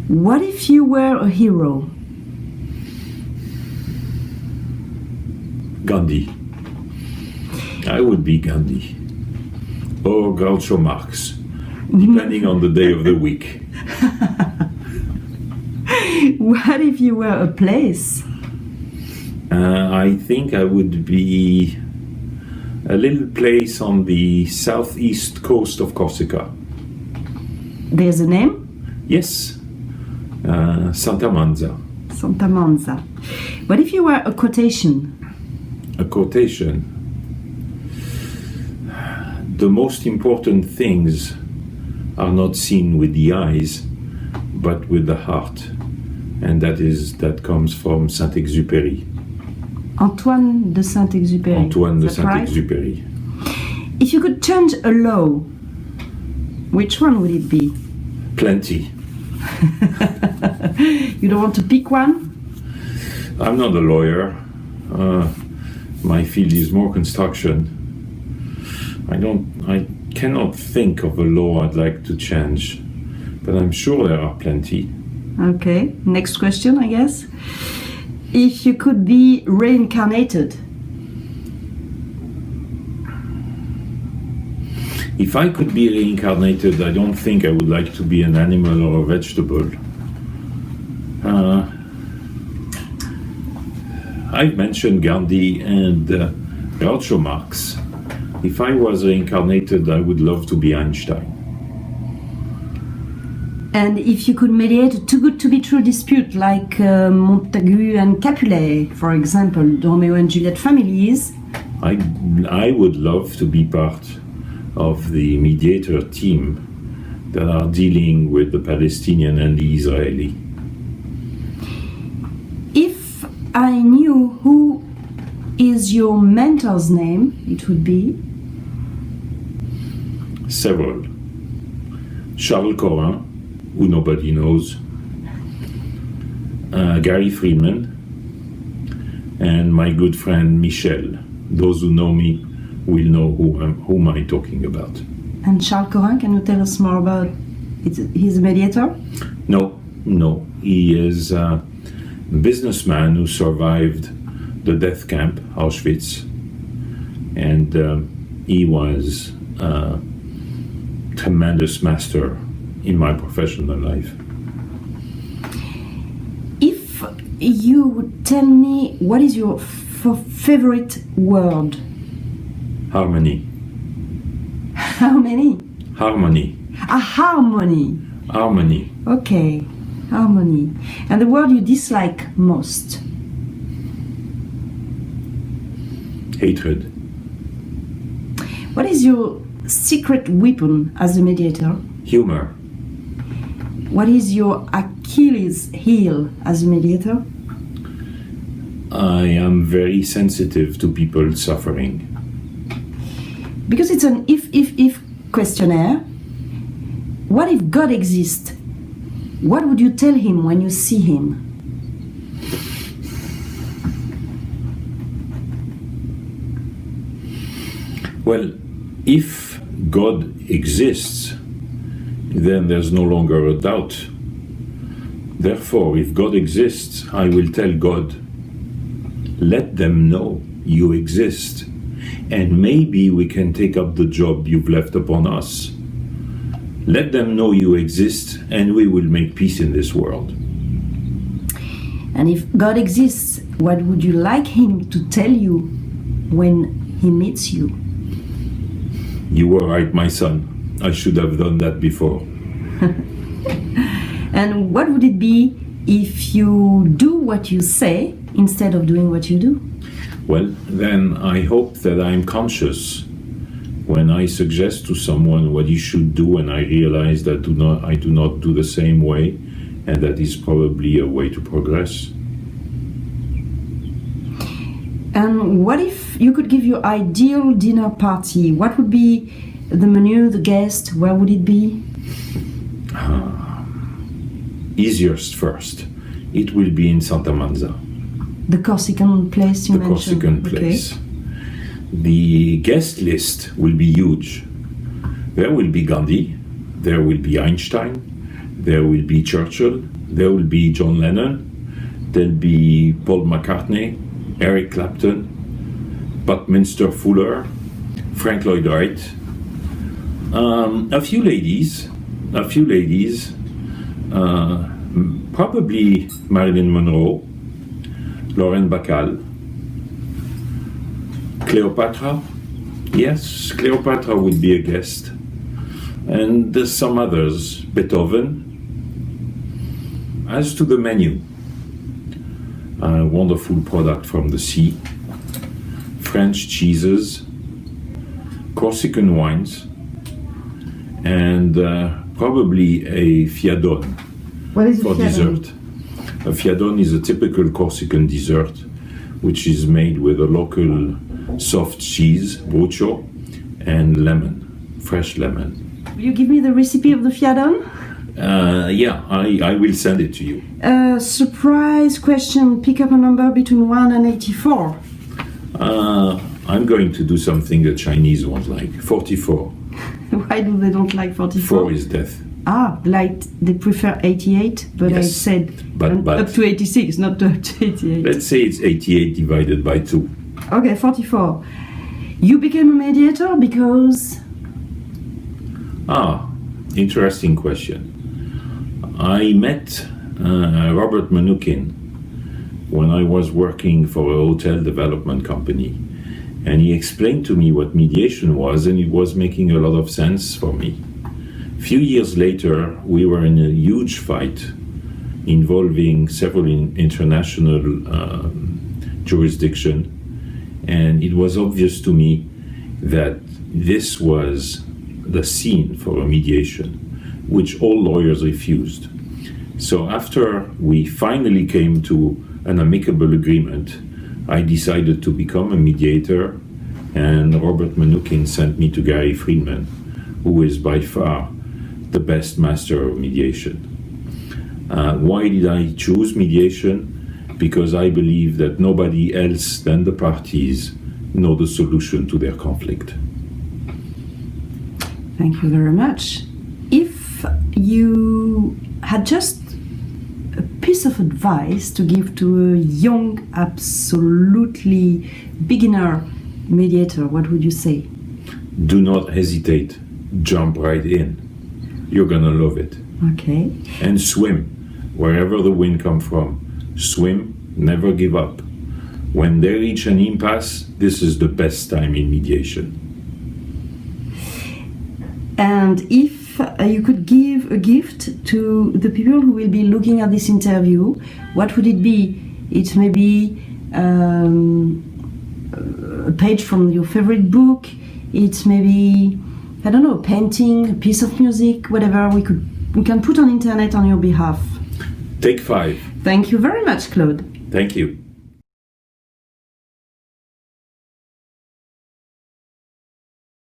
What if you were a hero? Gandhi. I would be Gandhi. Or Groucho Marx, depending on the day of the week. What if you were a place? I think I would be a little place on the southeast coast of Corsica. There's a name? Yes, Santa Manza. Santa Manza. What if you were a quotation? A quotation. The most important things are not seen with the eyes, but with the heart. And that comes from St Exupéry. Antoine de St Exupéry. Antoine de St Right? Exupéry. If you could change a law, which one would it be? Plenty. You don't want to pick one? I'm not a lawyer. My field is more construction. I cannot think of a law I'd like to change, but I'm sure there are plenty. Okay, next question, I guess. If you could be reincarnated, If I could be reincarnated, I don't think I would like to be an animal or a vegetable. I've mentioned Gandhi and Groucho Marx. If I was reincarnated, I would love to be Einstein. and if you could mediate a too good to be true dispute like Montagu and Capulet, for example, Romeo and Juliet families, I would love to be part of the mediator team that are dealing with the Palestinian and the Israeli. if I knew who is your mentor's name, it would be Several. Charles Corin, who nobody knows, Gary Friedman, and my good friend Michel. Those who know me will know whom I'm talking about. And Charles Corin, can you tell us more about it? He's a mediator? No. He is a businessman who survived the death camp, Auschwitz, and he was a tremendous master in my professional life. If you would tell me what is your favorite word? Harmony. How many? Harmony. A harmony. Harmony. Okay, harmony. And the word you dislike most? Hatred. What is your secret weapon as a mediator? Humor. What is your Achilles heel as a mediator? I am very sensitive to people suffering. Because it's an if questionnaire. What if God exists? What would you tell him when you see him? Well, if God exists, then there's no longer a doubt. Therefore, if God exists, I will tell God, let them know you exist, and maybe we can take up the job you've left upon us. Let them know you exist, and we will make peace in this world. And if God exists, what would you like him to tell you when he meets you? You were right, my son. I should have done that before. And what would it be if you do what you say instead of doing what you do? Well, then I hope that I'm conscious when I suggest to someone what he should do, and I realize that I do not do the same way, and that is probably a way to progress. And what if you could give your ideal dinner party? What would be the menu, the guest? Where would it be? Easiest first. It will be in Santa Manza. The Corsican place you mentioned. The Corsican place. The guest list will be huge. There will be Gandhi, there will be Einstein, there will be Churchill, there will be John Lennon, there'll be Paul McCartney, Eric Clapton, Buckminster Fuller, Frank Lloyd Wright, a few ladies, probably Marilyn Monroe, Lauren Bacall, Cleopatra. Yes, Cleopatra would be a guest. And there's some others, Beethoven. As to the menu, a wonderful product from the sea, French cheeses, Corsican wines, and probably a fiadon What is for a fiadon? dessert. A fiadon is a typical Corsican dessert, which is made with a local soft cheese, brucio, and lemon, fresh lemon. Will you give me the recipe of the fiadon? Yeah, I will send it to you. Surprise question, pick up a number between 1 and 84. I'm going to do something the Chinese won't like. 44. Why do they don't like 44? 4 is death. Ah, like they prefer 88, but I Yes, said but- up to 86, not up to 88. Let's say it's 88 divided by 2. Okay, 44. You became a mediator because... Interesting question. I met Robert Mnookin when I was working for a hotel development company, and he explained to me what mediation was, and it was making a lot of sense for me. A few years later, we were in a huge fight involving several international jurisdiction, and it was obvious to me that this was the scene for a mediation, which all lawyers refused. So after we finally came to an amicable agreement, I decided to become a mediator, and Robert Mnookin sent me to Gary Friedman, who is by far the best master of mediation. Why did I choose mediation? Because I believe that nobody else than the parties know the solution to their conflict. Thank you very much. If you had just a piece of advice to give to a young, absolutely beginner mediator, what would you say? Do not hesitate. Jump right in. You're gonna love it. Okay. And swim. Wherever the wind comes from, swim, never give up. When they reach an impasse, this is the best time in mediation. And if you could give a gift to the people who will be looking at this interview, what would it be? It may be a page from your favorite book. It may be, I don't know, a painting, a piece of music, whatever we can put on internet on your behalf. Take 5. Thank you very much, Claude. Thank you.